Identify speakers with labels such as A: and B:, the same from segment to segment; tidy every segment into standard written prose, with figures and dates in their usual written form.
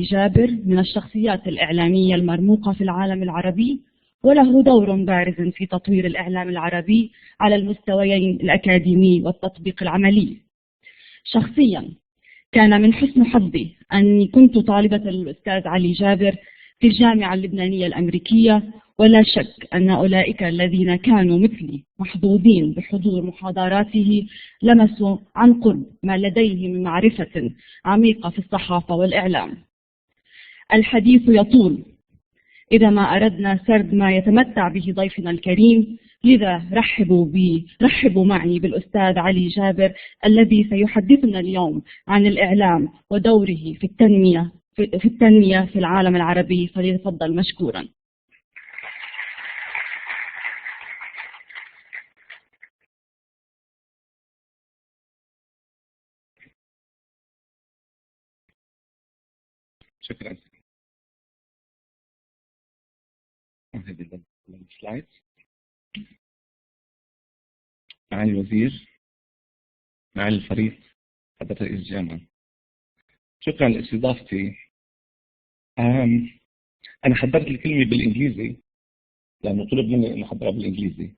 A: جابر من الشخصيات الإعلامية المرموقة في العالم العربي، وله دور بارز في تطوير الإعلام العربي على المستويين الأكاديمي والتطبيق العملي. شخصيا كان من حسن حظي أني كنت طالبة الأستاذ علي جابر في الجامعة اللبنانية الأمريكية، ولا شك أن أولئك الذين كانوا مثلي محظوظين بحضور محاضراته لمسوا عن قرب ما لديه من معرفة عميقة في الصحافة والإعلام. الحديث يطول إذا ما أردنا سرد ما يتمتع به ضيفنا الكريم، لذا رحبوا معي بالأستاذ علي جابر الذي سيحدثنا اليوم عن الإعلام ودوره في التنمية في العالم العربي، فليتفضل مشكورا.
B: شكرا. هذه السلايد. معالي الوزير، معالي الفريق، حضرة رئيس الجامعة، شكرا لاستضافتي. أنا حضرت الكلمة بالإنجليزي لأنه طلب مني أن أحضرها بالإنجليزي،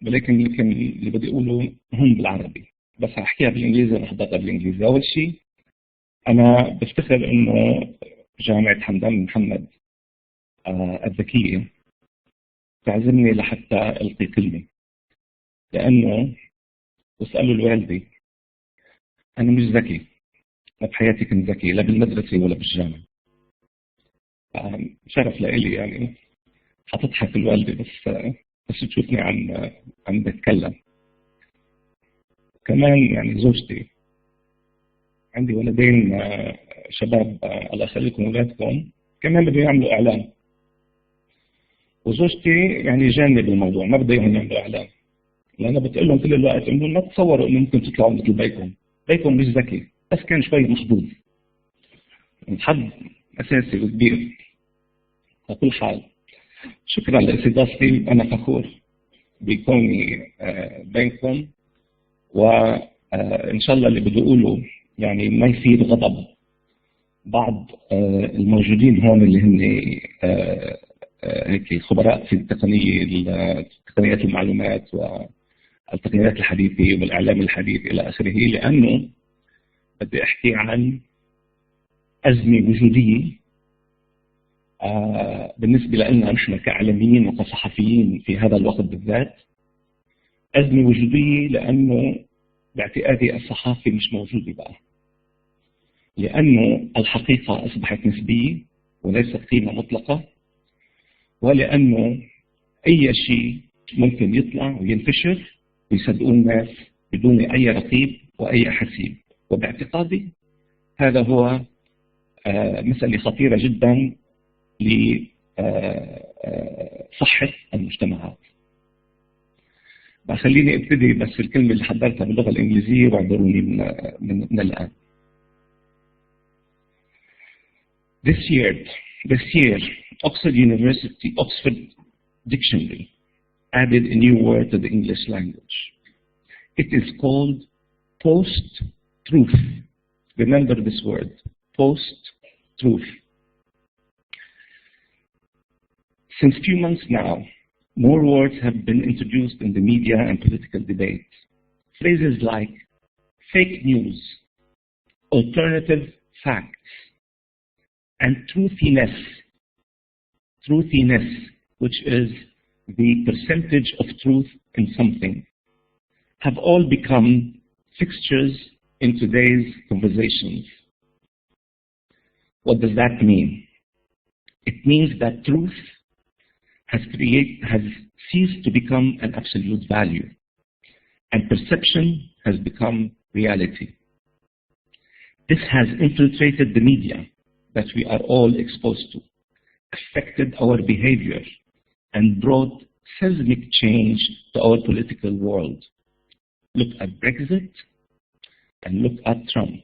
B: ولكن يمكن اللي بدي أقوله هم بالعربي، بس هحكيها بالإنجليزي. أنا حضرتها بالإنجليزي. أول شيء أنا بفتخر إنه جامعة حمدان بن محمد الذكية تعزمني لحتى ألقي كلمة، لأنه واسألوا الوالدي أنا مش ذكي، لا بحياتي كنت ذكي لا بالمدرسة ولا بالجامعة. شرف لإلي يعني. حتضحك الوالدة بس تشوفني عم بتكلم. كمان يعني زوجتي، عندي ولدين شباب، الله يخليكم أولادكم، كمان بدهم يعملوا إعلام، وزوجتي يعني جانة بالموضوع، ما بدها إياهم يعملوا إعلام، لأن بتقول لهم كل الوقت إنه ما تصوروا إنه ممكن تطلعوا مثل بيكم مش ذكي، بس كان شوي محظوظ. حد أساسي وكبير. على كل حال شكرا لاستضافتي، أنا فخور بكوني بينكم، وإن شاء الله اللي بدي أقوله يعني ما يصير غضب بعض الموجودين هون اللي هن هيك خبراء في تقنيات المعلومات والتقنيات الحديثة والإعلام الحديث إلى آخره، لأنه بدي أحكي عن أزمة وجودية بالنسبة لنا نحن كإعلاميين وكصحفيين في هذا الوقت بالذات. أزمة وجودية لأنه باعتقادي الصحافة مش موجودة بقى، لأنه الحقيقة أصبحت نسبية وليست قيمة مطلقة، ولأنه أي شيء ممكن يطلع وينتشر ويصدقوا الناس بدون أي رقيب وأي حسيب. وباعتقادي هذا هو مسألة خطيرة جدا لصحة المجتمعات. خليني ابتدي بس الكلمة اللي حضرتها باللغة الإنجليزية واعذروني من الآن. This year, Oxford Dictionary added a new word to the English language. It is called post-truth. Remember this word, post-truth. Since few months now, more words have been introduced in the media and political debate. Phrases like fake news, alternative facts, and truthiness, which is the percentage of truth in something, have all become fixtures in today's conversations. What does that mean? It means that truth has ceased to become an absolute value, and perception has become reality. This has infiltrated the media that we are all exposed to, affected our behavior, and brought seismic change to our political world. Look at Brexit and look at Trump.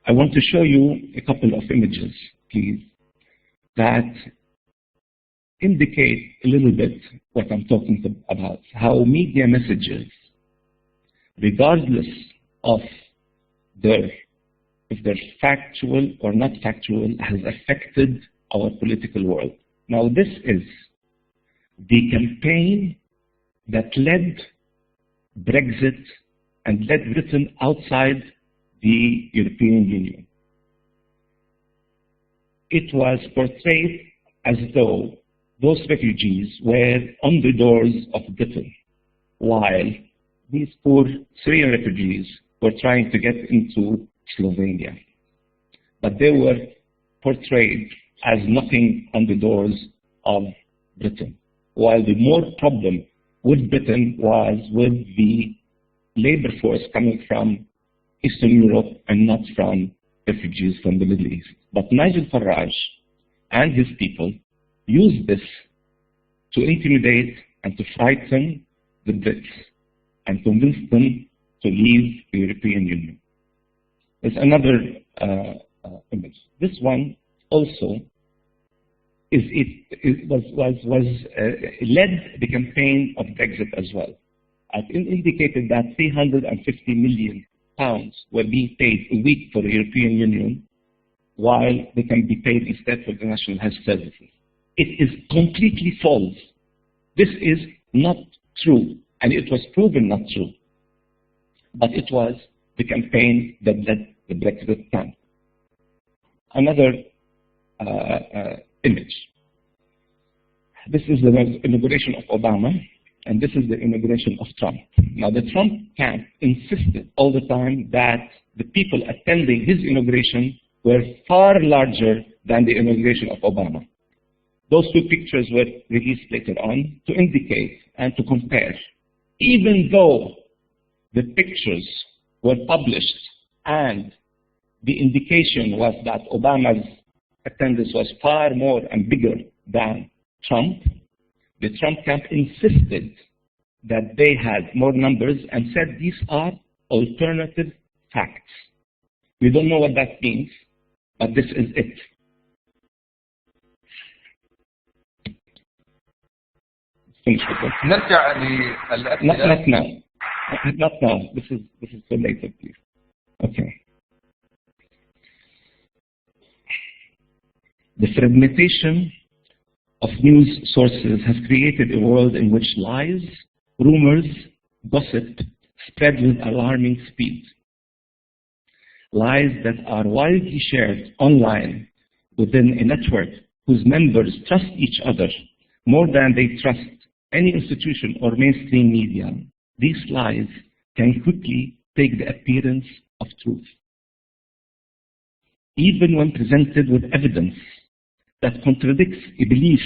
B: I want to show you a couple of images, please, that indicate a little bit what I'm talking about, how media messages, regardless of their if they're factual or not factual, has affected our political world. Now, this is the campaign that led Brexit and led Britain outside the European Union. It was portrayed as though those refugees were on the doors of Britain, while these poor Syrian refugees were trying to get into Slovenia. But they were portrayed as knocking on the doors of Britain, while the more problem with Britain was with the labor force coming from Eastern Europe and not from refugees from the Middle East. But Nigel Farage and his people used this to intimidate and to frighten the Brits and convince them to leave the European Union. There's another image. This one also led the campaign of Brexit as well. It indicated that 350 million pounds were being paid a week for the European Union, while they can be paid instead for the National Health Services. It is completely false. This is not true, and it was proven not true. But it was the campaign that led the Brexit plan. Another image. This is the inauguration of Obama, and this is the inauguration of Trump. Now, the Trump camp insisted all the time that the people attending his inauguration were far larger than the inauguration of Obama. Those two pictures were released later on to indicate and to compare. Even though the pictures were published and the indication was that Obama's attendance was far more and bigger than Trump, the Trump camp insisted that they had more numbers and said these are alternative facts. We don't know what that means, but this is it. Finish with this.
C: نرجع
B: Not now. Not now. This is for later, please. Okay. The fragmentation of news sources has created a world in which lies, rumors, gossip spread with alarming speed. Lies that are widely shared online within a network whose members trust each other more than they trust any institution or mainstream media. These lies can quickly take the appearance of truth. Even when presented with evidence that contradicts a belief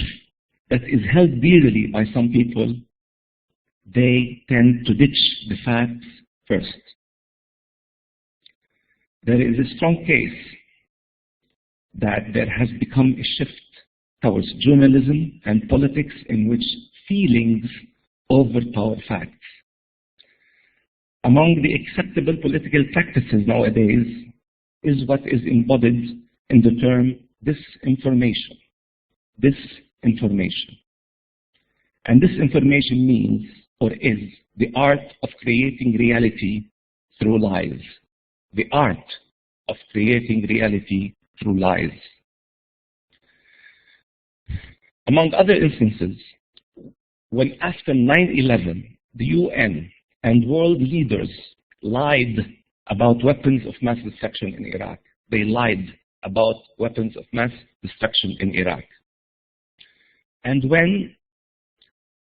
B: that is held dearly by some people, they tend to ditch the facts first. There is a strong case that there has become a shift towards journalism and politics in which feelings overpower facts. Among the acceptable political practices nowadays is what is embodied in the term disinformation. Disinformation. And disinformation means, or is, the art of creating reality through lies. The art of creating reality through lies. Among other instances, when after 9/11, the UN and world leaders lied about weapons of mass destruction in Iraq. They lied about weapons of mass destruction in Iraq. And when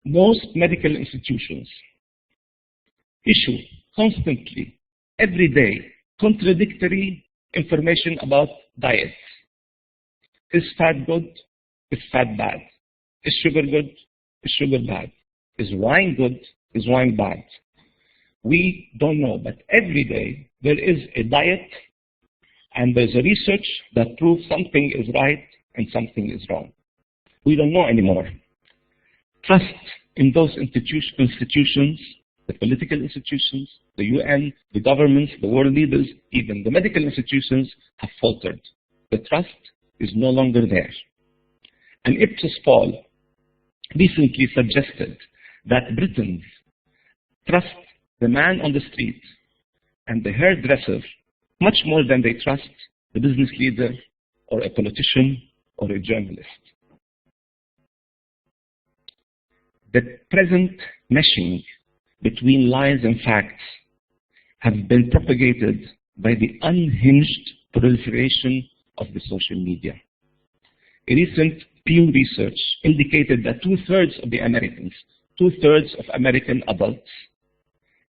B: most medical institutions issue constantly, every day, contradictory information about diets. Is fat good? Is fat bad? Is sugar good? Is sugar bad? Is wine good? Is wine bad? We don't know, but every day there is a diet and there's a research that proves something is right and something is wrong. We don't know anymore. Trust in those institutions, the political institutions, the UN, the governments, the world leaders, even the medical institutions have faltered. The trust is no longer there. And Ipsos poll recently suggested that Britons trust the man on the street and the hairdresser much more than they trust the business leader or a politician or a journalist. The present meshing between lies and facts have been propagated by the unhinged proliferation of the social media. A recent Pew research indicated that two-thirds of the Americans, two-thirds of American adults,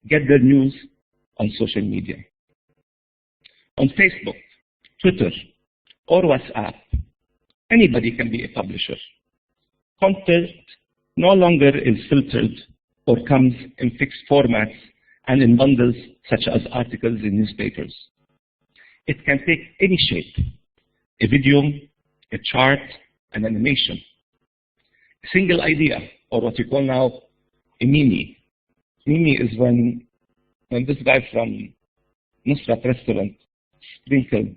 B: get their news on social media. On Facebook, Twitter, or WhatsApp, anybody can be a publisher. Content no longer is filtered or comes in fixed formats and in bundles such as articles in newspapers. It can take any shape: a video, a chart, an animation, a single idea, or what you call now a meme. Meme is when this guy from Nusrat restaurant sprinkled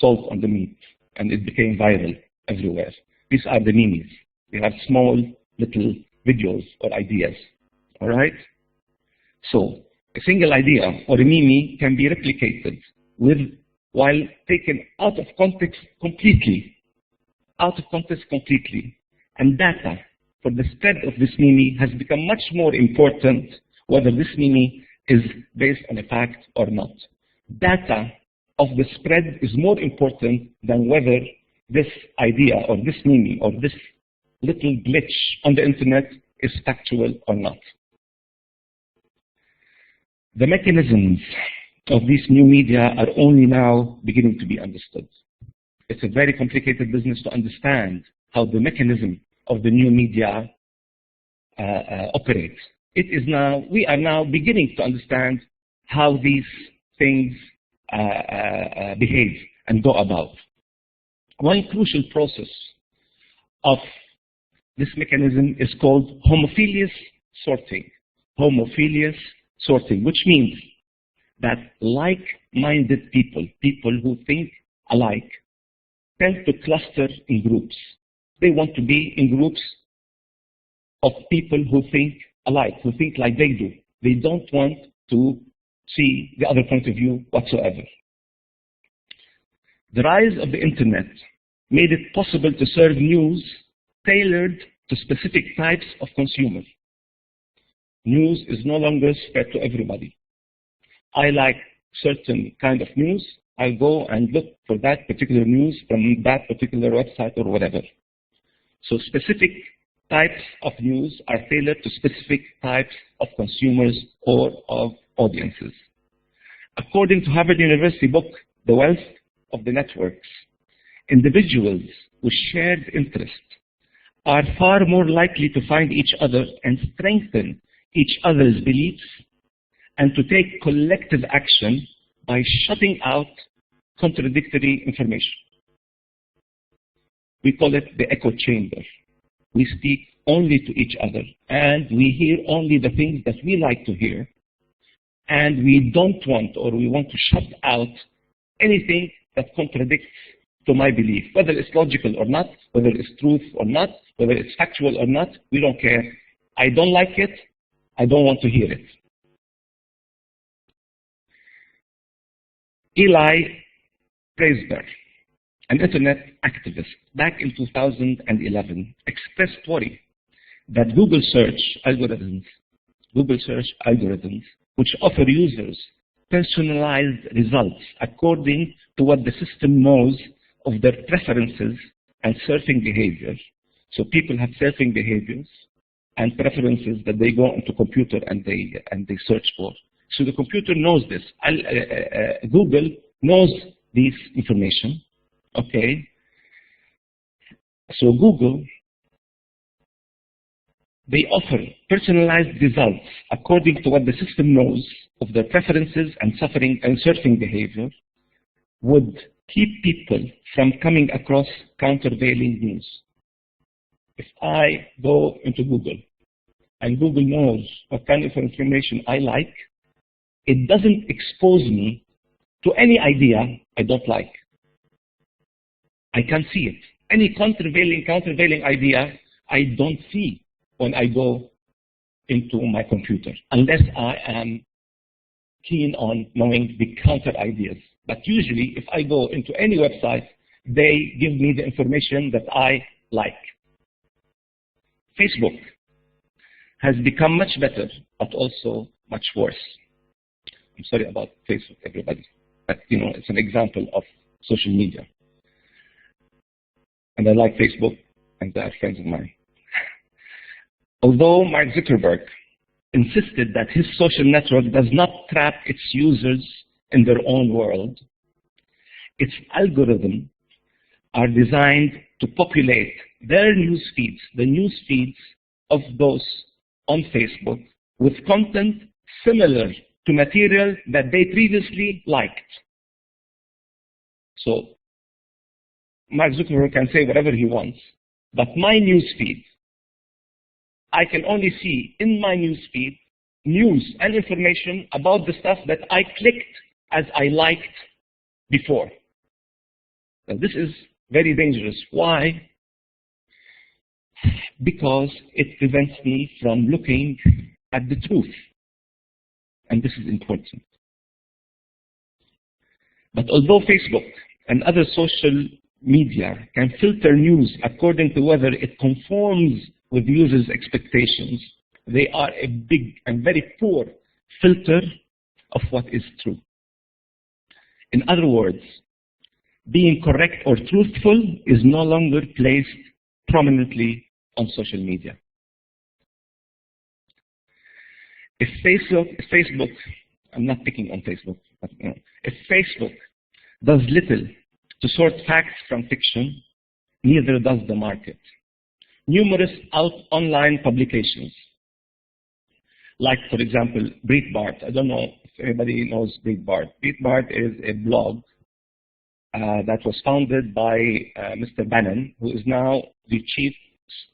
B: salt on the meat and it became viral everywhere. These are the memes. They have small little videos or ideas. All right? So a single idea or a meme can be replicated while taken out of context completely. And data for the spread of this meme has become much more important, whether this meme is based on a fact or not. Data of the spread is more important than whether this idea or this meme or this little glitch on the internet is factual or not. The mechanisms of these new media are only now beginning to be understood. It's a very complicated business to understand how the mechanism of the new media operates. We are now beginning to understand how these things behave and go about. One crucial process of this mechanism is called homophilous sorting. Homophilous sorting, which means that like-minded people who think alike, tend to cluster in groups. They want to be in groups of people who think alike, who think like they do. They don't want to see the other point of view whatsoever. The rise of the internet made it possible to serve news tailored to specific types of consumers. News is no longer spread to everybody. I like certain kind of news. I go and look for that particular news from that particular website or whatever. So specific types of news are tailored to specific types of consumers or of audiences. According to Harvard University book, The Wealth of the Networks, individuals with shared interest are far more likely to find each other and strengthen each other's beliefs and to take collective action by shutting out contradictory information. We call it the echo chamber. We speak only to each other, and we hear only the things that we like to hear, and we don't want, or we want to shut out anything that contradicts to my belief, whether it's logical or not, whether it's truth or not, whether it's factual or not, we don't care. I don't like it, I don't want to hear it. Eli Preisberg, an internet activist, back in 2011, expressed worry that Google search algorithms, which offer users personalized results according to what the system knows of their preferences and surfing behavior. So people have surfing behaviors and preferences that they go into computer and they search for. So the computer knows this. Google knows this information. Okay. So Google, they offer personalized results according to what the system knows of their preferences and surfing behavior, would keep people from coming across countervailing news. If I go into Google and Google knows what kind of information I like, it doesn't expose me to any idea I don't like. I can see it. Any countervailing idea I don't see when I go into my computer, unless I am keen on knowing the counter ideas. But usually, if I go into any website, they give me the information that I like. Facebook has become much better, but also much worse. I'm sorry about Facebook, everybody, but it's an example of social media. And I like Facebook, and they are friends of mine. Although Mark Zuckerberg insisted that his social network does not trap its users in their own world, its algorithms are designed to populate their news feeds, the news feeds of those on Facebook, with content similar to material that they previously liked. So Mark Zuckerberg can say whatever he wants, but my news feed, I can only see in my news feed news and information about the stuff that I clicked as I liked before. Now, this is very dangerous. Why? Because it prevents me from looking at the truth. And this is important. But although Facebook and other social media can filter news according to whether it conforms with users' expectations, they are a big and very poor filter of what is true. In other words, being correct or truthful is no longer placed prominently on social media. If Facebook, I'm not picking on Facebook, but if Facebook does little to sort facts from fiction, neither does the market. Numerous online publications, like, for example, Breitbart. I don't know if anybody knows Breitbart. Breitbart is a blog that was founded by Mr. Bannon, who is now the chief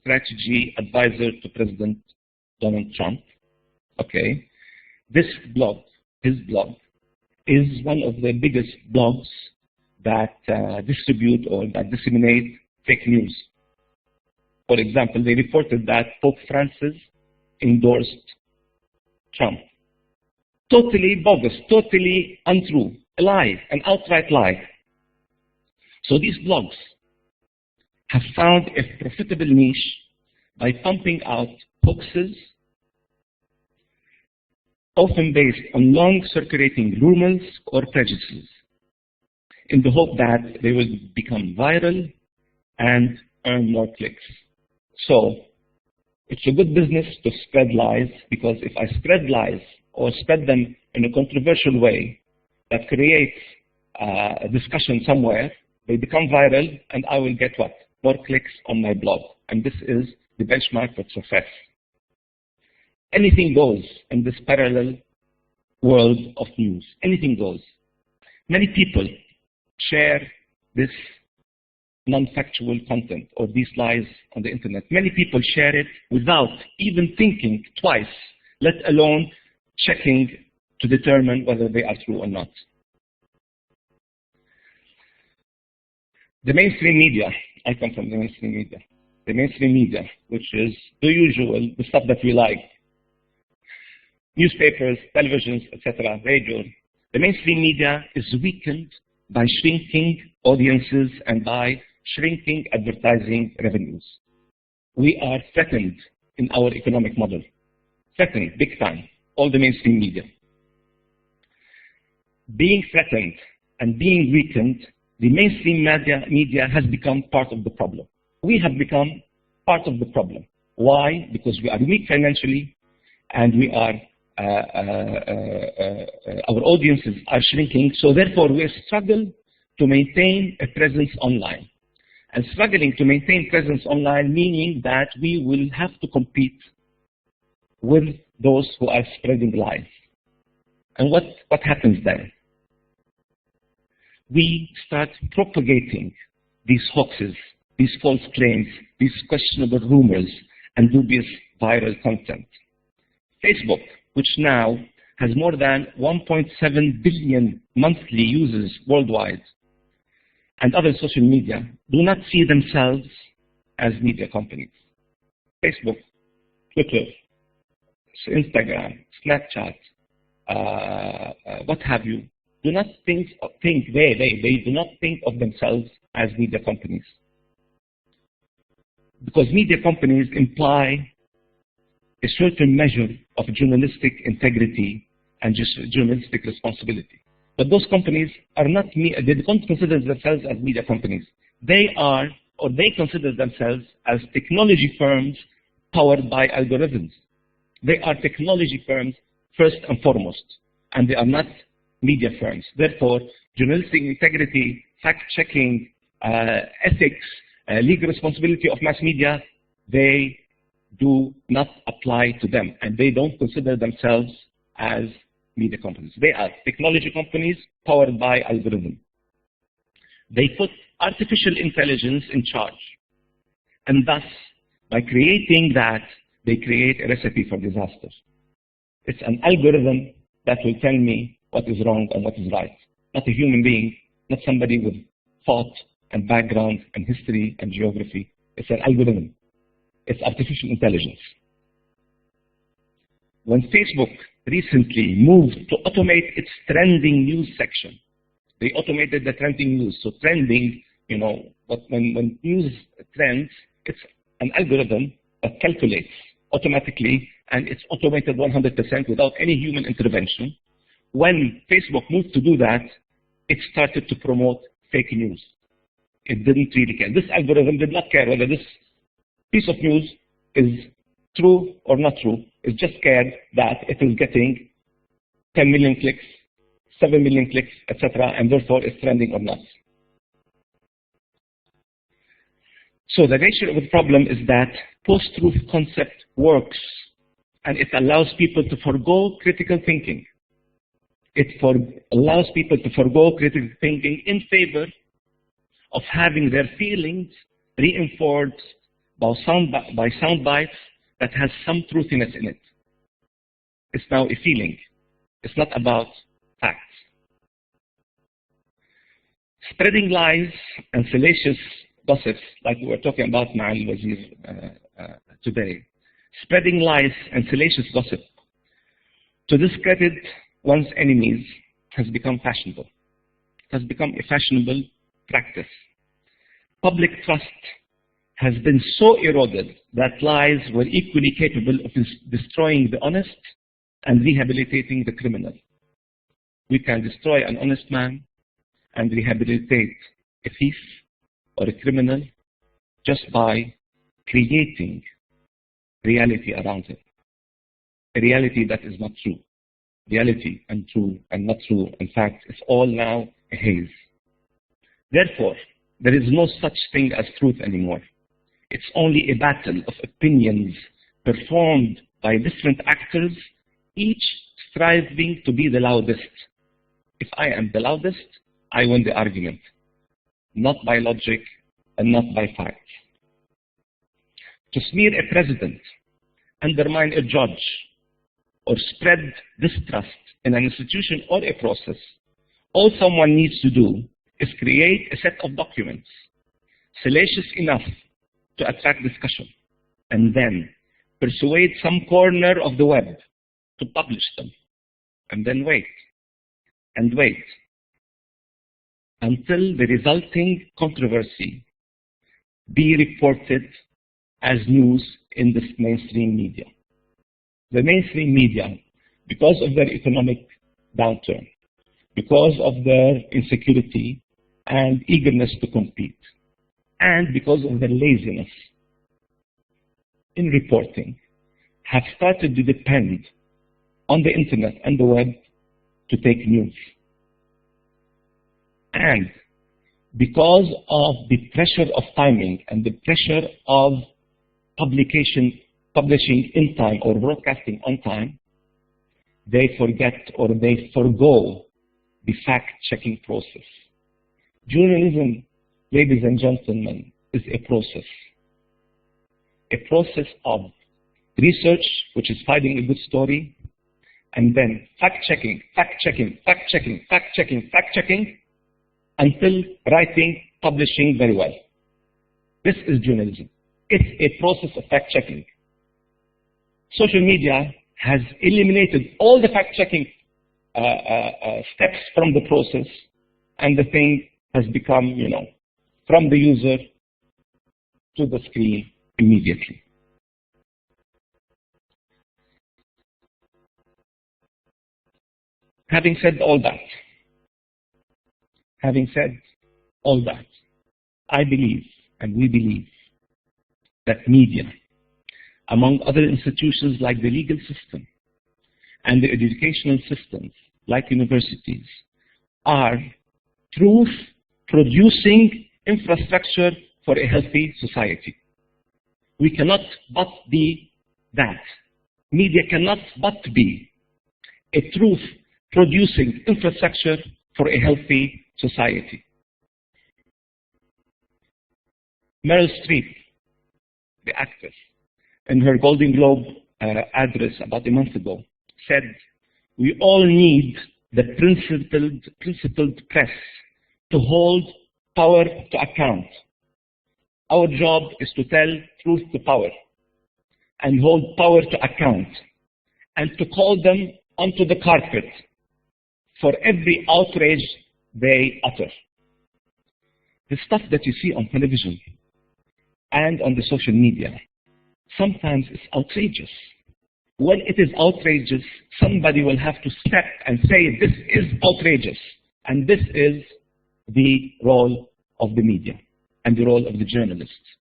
B: strategy advisor to President Donald Trump. Okay, this blog, his blog, is one of the biggest blogs that distribute or that disseminate fake news. For example, they reported that Pope Francis endorsed Trump. Totally bogus, totally untrue, a lie, an outright lie. So these blogs have found a profitable niche by pumping out hoaxes, often based on long-circulating rumors or prejudices, in the hope that they will become viral and earn more clicks. So it's a good business to spread lies, because if I spread lies or spread them in a controversial way that creates a discussion somewhere, they become viral, and I will get what? More clicks on my blog. And this is the benchmark for success. Anything goes in this parallel world of news. Anything goes. Many people share this non-factual content or these lies on the internet. Many people share it without even thinking twice, let alone checking to determine whether they are true or not. The mainstream media, I come from the mainstream media. The mainstream media, which is the usual, the stuff that we like, newspapers, televisions, etc., radio. The mainstream media is weakened by shrinking audiences and by shrinking advertising revenues. We are threatened in our economic model. Threatened, big time, all the mainstream media. Being threatened and being weakened, the mainstream media has become part of the problem. We have become part of the problem. Why? Because we are weak financially, and we are our audiences are shrinking, so therefore we struggle to maintain a presence online. And struggling to maintain presence online, meaning that we will have to compete with those who are spreading lies. And what happens then? We start propagating these hoaxes, these false claims, these questionable rumors, and dubious viral content. Facebook, which now has more than 1.7 billion monthly users worldwide, and other social media, do not see themselves as media companies. Facebook, Twitter, Instagram, Snapchat, what have you, do not they do not think of themselves as media companies. Because media companies imply a certain measure of journalistic integrity and just journalistic responsibility. But those companies are not, they don't consider themselves as media companies. They are, or they consider themselves as technology firms powered by algorithms. They are technology firms first and foremost, and they are not media firms. Therefore, journalistic integrity, fact-checking, ethics, legal responsibility of mass media, they do not apply to them, and they don't consider themselves as media companies. They are technology companies powered by algorithm. They put artificial intelligence in charge, and thus, by creating that, they create a recipe for disaster. It's an algorithm that will tell me what is wrong and what is right, not a human being, not somebody with thought and background and history and geography. It's an algorithm. It's artificial intelligence. When Facebook recently moved to automate its trending news section, they automated the trending news. So trending, you know, but when news trends, it's an algorithm that calculates automatically, and it's automated 100% without any human intervention. When Facebook moved to do that, it started to promote fake news. It didn't really care. This algorithm did not care whether this piece of news is true or not true. It just cared that it is getting 10 million clicks, 7 million clicks, etc., and therefore it's trending or not. So the nature of the problem is that post-truth concept works, and it allows people to forgo critical thinking. It allows people to forgo critical thinking in favor of having their feelings reinforced by sound bites that has some truthiness in it. It's now a feeling. It's not about facts. Spreading lies and salacious gossips, like we were talking about Ma'al Wazir today. Spreading lies and salacious gossip to discredit one's enemies has become fashionable. It has become a fashionable practice. Public trust has been so eroded that lies were equally capable of destroying the honest and rehabilitating the criminal. We can destroy an honest man and rehabilitate a thief or a criminal just by creating reality around him. A reality that is not true. Reality and true and not true. In fact, it's all now a haze. Therefore, there is no such thing as truth anymore. It's only a battle of opinions performed by different actors, each striving to be the loudest. If I am the loudest, I win the argument, not by logic and not by facts. To smear a president, undermine a judge, or spread distrust in an institution or a process, all someone needs to do is create a set of documents salacious enough to attract discussion, and then persuade some corner of the web to publish them, and then wait and wait until the resulting controversy be reported as news in the mainstream media. The mainstream media, because of their economic downturn, because of their insecurity and eagerness to compete, and because of their laziness in reporting, have started to depend on the internet and the web to take news. And because of the pressure of timing and the pressure of publishing in time or broadcasting on time, they forget or they forgo the fact-checking process. Journalism, ladies and gentlemen, is a process of research, which is finding a good story, and then fact-checking, until writing, publishing very well. This is journalism. It's a process of fact-checking. Social media has eliminated all the fact-checking steps from the process, and the thing has become, from the user to the screen immediately. Having said all that, I believe, and we believe, that media, among other institutions like the legal system and the educational systems like universities, are truth-producing infrastructure for a healthy society. We cannot but be that. Media cannot but be a truth-producing infrastructure for a healthy society. Meryl Streep, the actress, in her Golden Globe address about a month ago, said, "We all need the principled press to hold power to account. Our job is to tell truth to power and hold power to account and to call them onto the carpet for every outrage they utter." The stuff that you see on television and on the social media, sometimes it's outrageous. When it is outrageous, somebody will have to step and say, this is outrageous. And this is the role of the media and the role of the journalists.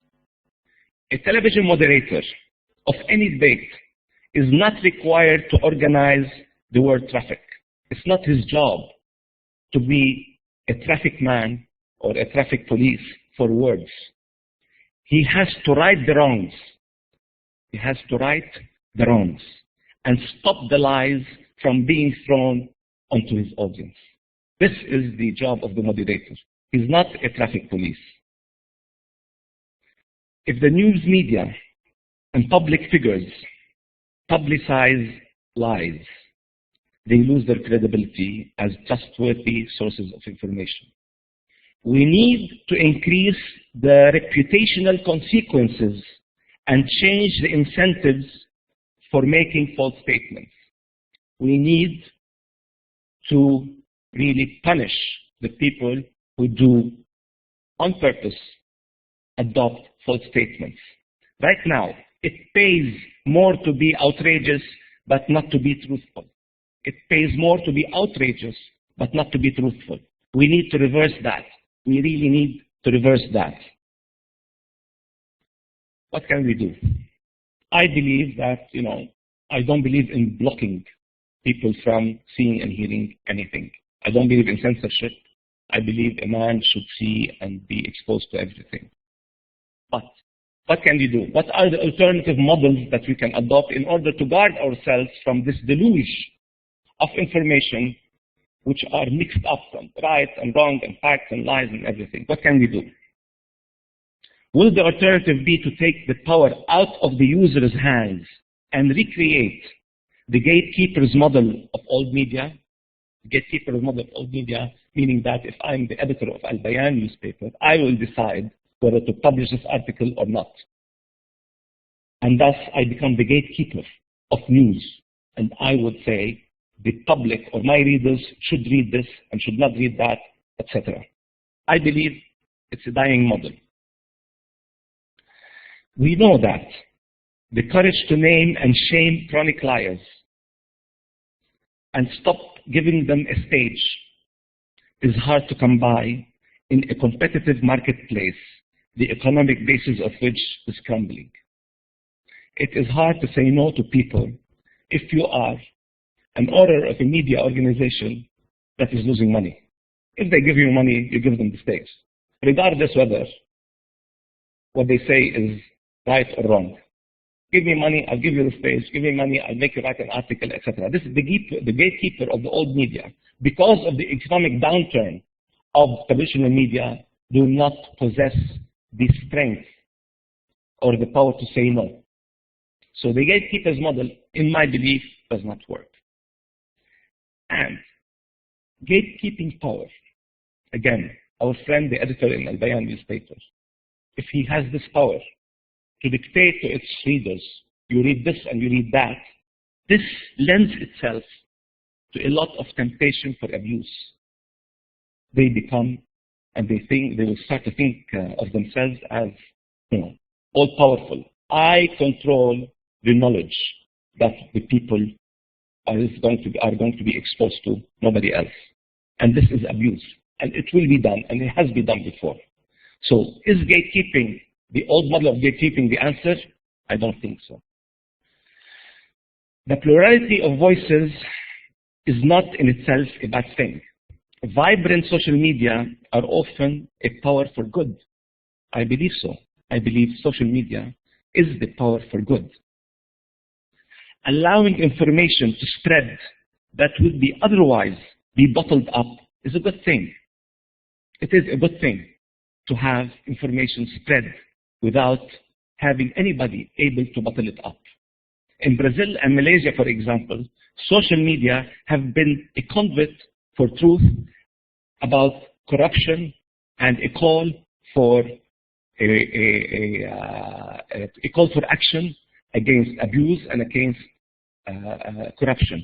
B: A television moderator of any debate is not required to organize the word traffic. It's not his job to be a traffic man or a traffic police for words. He has to right the wrongs. He has to right the wrongs and stop the lies from being thrown onto his audience. This is the job of the moderator. He's not a traffic police. If the news media and public figures publicize lies, they lose their credibility as trustworthy sources of information. We need to increase the reputational consequences and change the incentives for making false statements. We need to really punish the people who do, on purpose, adopt false statements. Right now, it pays more to be outrageous, but not to be truthful. It pays more to be outrageous, but not to be truthful. We need to reverse that. We really need to reverse that. What can we do? I believe that, I don't believe in blocking people from seeing and hearing anything. I don't believe in censorship. I believe a man should see and be exposed to everything. But what can we do? What are the alternative models that we can adopt in order to guard ourselves from this deluge of information which are mixed up from right and wrong and facts and lies and everything? What can we do? Will the alternative be to take the power out of the user's hands and recreate the gatekeeper's model of old media? Gatekeeper's model of old media, meaning that if I'm the editor of Al-Bayan newspaper, I will decide whether to publish this article or not. And thus, I become the gatekeeper of news. And I would say the public or my readers should read this and should not read that, etc. I believe it's a dying model. We know that the courage to name and shame chronic liars and stop giving them a stage is hard to come by in a competitive marketplace, the economic basis of which is crumbling. It is hard to say no to people if you are an owner of a media organization that is losing money. If they give you money, you give them the stage, regardless whether what they say is right or wrong. Give me money, I'll give you the stage. Give me money, I'll make you write an article, etc. This is the gatekeeper of the old media. Because of the economic downturn of traditional media, do not possess the strength or the power to say no. So the gatekeeper's model, in my belief, does not work. And gatekeeping power, again, our friend, the editor in Al-Bayan newspaper, if he has this power to dictate to its readers, you read this and you read that, this lends itself to a lot of temptation for abuse. They become, and they will start to think of themselves as, all powerful. I control the knowledge that the people are going to be exposed to, nobody else. And this is abuse. And it will be done, and it has been done before. So is gatekeeping, the old model of gatekeeping, the answer? I don't think so. The plurality of voices is not in itself a bad thing. Vibrant social media are often a power for good. I believe so. I believe social media is the power for good. Allowing information to spread that would be otherwise be bottled up is a good thing. It is a good thing to have information spread without having anybody able to bottle it up. In Brazil and Malaysia, for example, social media have been a conduit for truth about corruption and a call for a call for action against abuse and against corruption.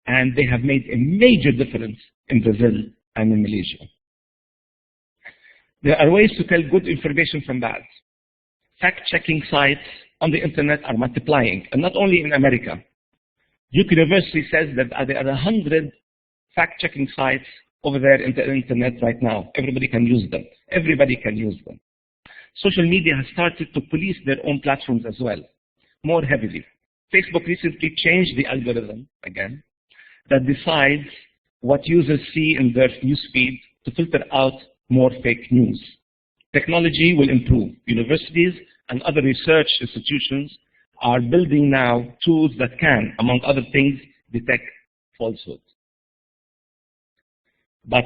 B: And they have made a major difference in Brazil and in Malaysia. There are ways to tell good information from bad. Fact-checking sites on the internet are multiplying, and not only in America. Duke University says that there are 100 fact-checking sites over there in the internet right now. Everybody can use them. Everybody can use them. Social media has started to police their own platforms as well, more heavily. Facebook recently changed the algorithm, again, that decides what users see in their newsfeed to filter out more fake news. Technology will improve. Universities and other research institutions are building now tools that can, among other things, detect falsehood. But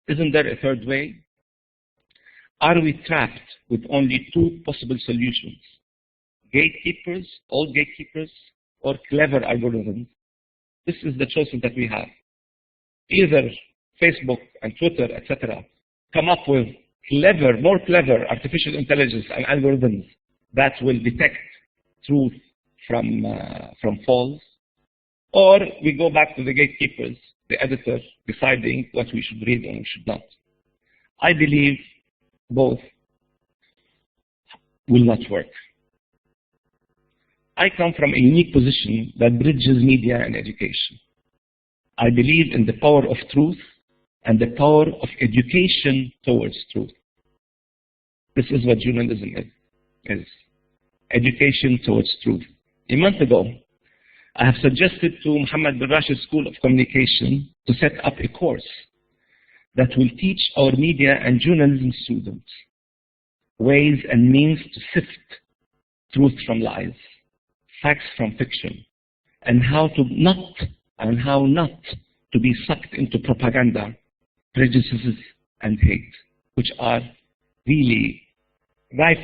B: isn't there a third way? Are we trapped with only two possible solutions? Gatekeepers, old gatekeepers, or clever algorithms? This is the choices that we have. Either Facebook and Twitter, etc., come up with more clever artificial intelligence and algorithms that will detect truth from false, or we go back to the gatekeepers, the editor, deciding what we should read and we should not. I believe both will not work. I come from a unique position that bridges media and education. I believe in the power of truth and the power of education towards truth. This is what journalism is. Education towards truth. A month ago, I have suggested to Mohammed bin Rashid School of Communication to set up a course that will teach our media and journalism students ways and means to sift truth from lies, facts from fiction, and how not to be sucked into propaganda, prejudices, and hate, which are really rife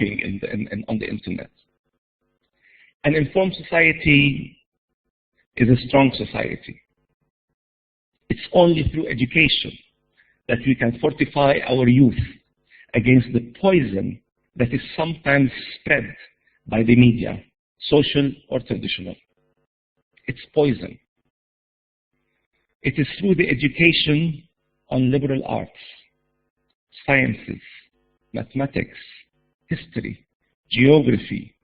B: on the internet. An informed society is a strong society. It's only through education that we can fortify our youth against the poison that is sometimes spread by the media, social or traditional. It's poison. It is through the education on liberal arts, sciences, mathematics, history, geography,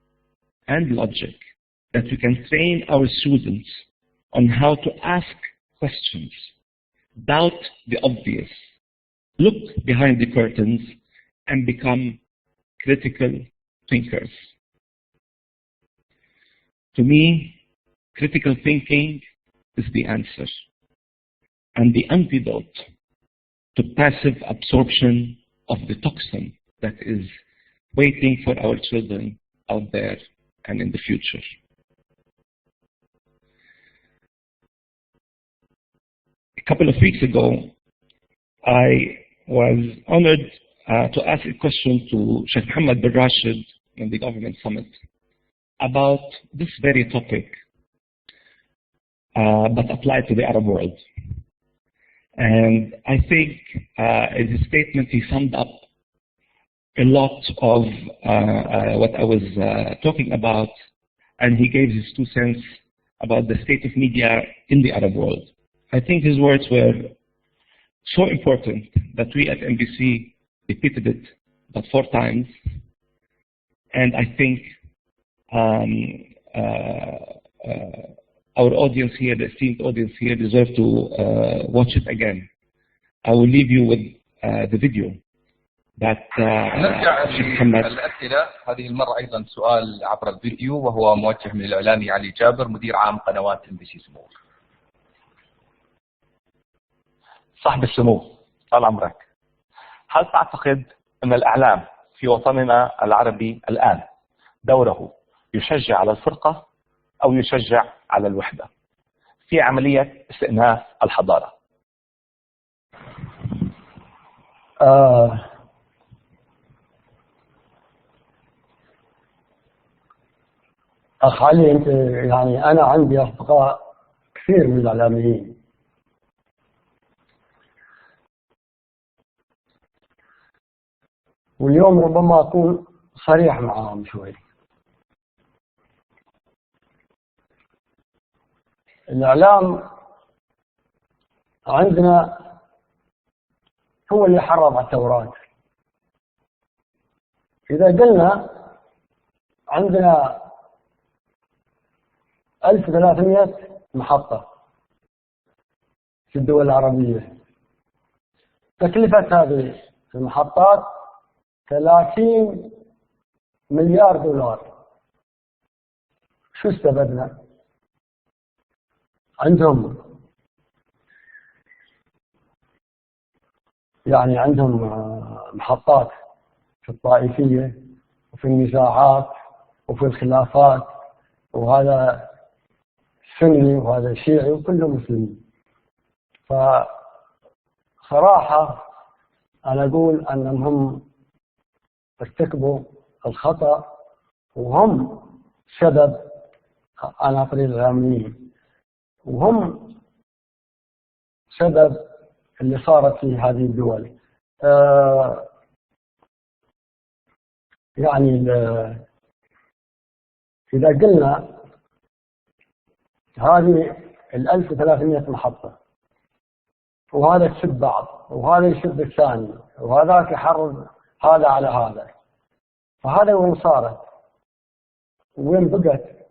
B: and logic that we can train our students on how to ask questions, doubt the obvious, look behind the curtains, and become critical thinkers. To me, critical thinking is the answer and the antidote to passive absorption of the toxin that is waiting for our children out there and in the future. A couple of weeks ago, I was honored to ask a question to Sheikh Mohammed bin Rashid in the government summit about this very topic, but applied to the Arab world. And I think in his statement he summed up a lot of what I was talking about, and he gave his 2 cents about the state of media in the Arab world. I think his words were so important that we at NBC repeated it about 4 times, and I think our audience here, the esteemed audience here, deserve to watch it again. I will leave you with the video that
C: نرجع للأسئلة. هذه المرة أيضا سؤال عبر الفيديو، وهو موجه من الإعلامي علي جابر مدير عام قنوات NBC سمو. صاحب السمو، طال عمرك، هل تعتقد أن الإعلام في وطننا العربي الآن دوره يشجع على الفرقة أو يشجع على الوحدة في عملية استئناف الحضارة؟
D: أخ علي، أنت يعني أنا عندي أصدقاء كثير من الإعلاميين، واليوم ربما أكون صريح معهم شوي. الإعلام عندنا هو اللي حرم على التوراة. إذا قلنا عندنا 1300 محطة في الدول العربية، تكلفة هذه المحطات 30 مليار دولار. شو استفدنا؟ عندهم محطات في الطائفية وفي النزاعات وفي الخلافات، وهذا سني وهذا شيعي وكله مسلمين. فصراحة أنا أقول أنهم ارتكبوا الخطأ، وهم سبب عن طريق الإعلاميين، وهم سبب اللي صارت في هذه الدول. يعني إذا قلنا هذه 1300 محطة، وهذا يسب بعض وهذا يسب الثاني وهذاك يحرض هذا على هذا، فهذا وين صارت وين بقت؟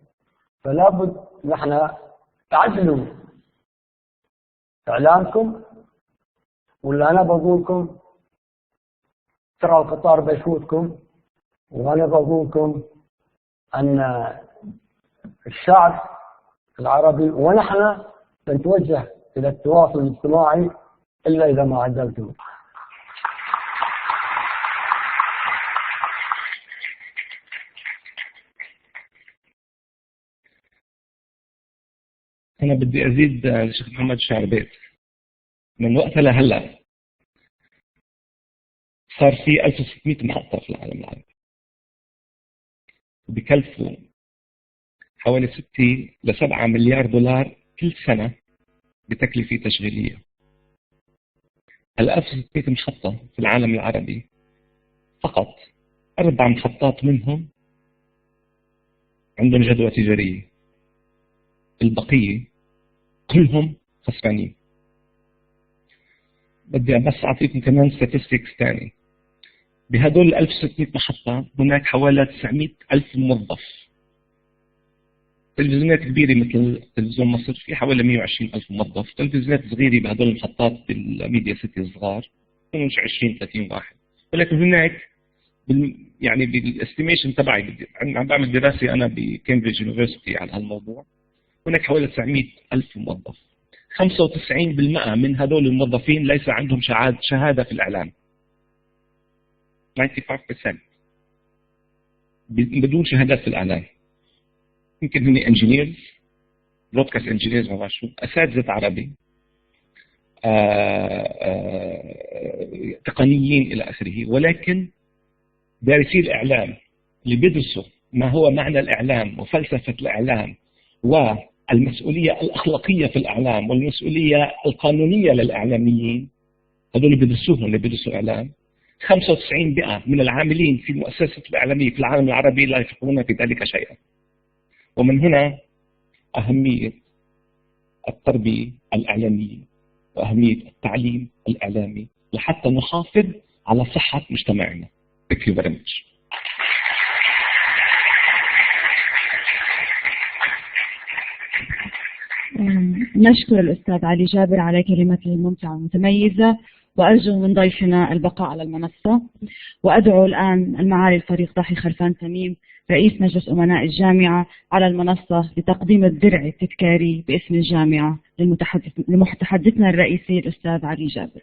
D: فلا بد نحن تعدلوا إعلامكم، ولا أنا بقولكم ترى القطار بيفوتكم، وأنا بقولكم أن الشعب العربي ونحن نتوجه إلى التواصل الاجتماعي إلا إذا ما عدلتم.
B: أنا بدي أزيد للشيخ محمد شعر بيت. من وقتها لهلا صار في 1600 محطة في العالم العربي، بكلفوا حوالي 6 ل 7 مليار دولار كل سنة بتكلفة تشغيلية. 1600 محطة في العالم العربي، فقط 4 محطات منهم عندهم جدوى تجارية، البقية كلهم خسرانين. بدي بس أعطيكم كمان statistics تاني. بهدول 1600 محطة هناك حوالي 900 ألف موظف. تلفزيونات كبيرة مثل تلفزيون مصر في حوالي 120 ألف موظف، تلفزيونات صغيرة بهدول المحطات بالميديا سيتي الصغار مش 20-30 واحد. ولكن هناك يعني بالاستيميشن تبعي، عم بعمل دراسة أنا بكامبريدج يونيفرسيتي على هالموضوع، هناك حوالي 900 ألف موظف. 95% من هدول الموظفين ليس عندهم شهادة في الإعلام. 95% بدون شهادات في الإعلام. يمكن هني انجينيرز، برودكاست انجينيرز، ما بعرف شو، اساتذه عربي، تقنيين الى اخره، ولكن دارسي الاعلام اللي بيدرسوا ما هو معنى الاعلام وفلسفه الاعلام والمسؤوليه الاخلاقيه في الاعلام والمسؤوليه القانونيه للاعلاميين، هذول بيدرسوهم اللي بيدرسوا اعلام. 95% من العاملين في المؤسسات الاعلاميه في العالم العربي لا يفقهون في ذلك شيئا. ومن هنا أهمية التربية الإعلامية وأهمية التعليم الإعلامي لحتى نحافظ على صحة مجتمعنا. Thank you very much.
A: نشكر الأستاذ علي جابر على كلمته الممتعة والمتميزة، وأرجو من ضيفنا البقاء على المنصة. وأدعو الآن المعالي الفريق ضاحي خلفان تميم رئيس مجلس أمناء الجامعة على المنصة لتقديم الدرع التذكاري باسم الجامعة لمتحدثنا الرئيسي الأستاذ علي جابر.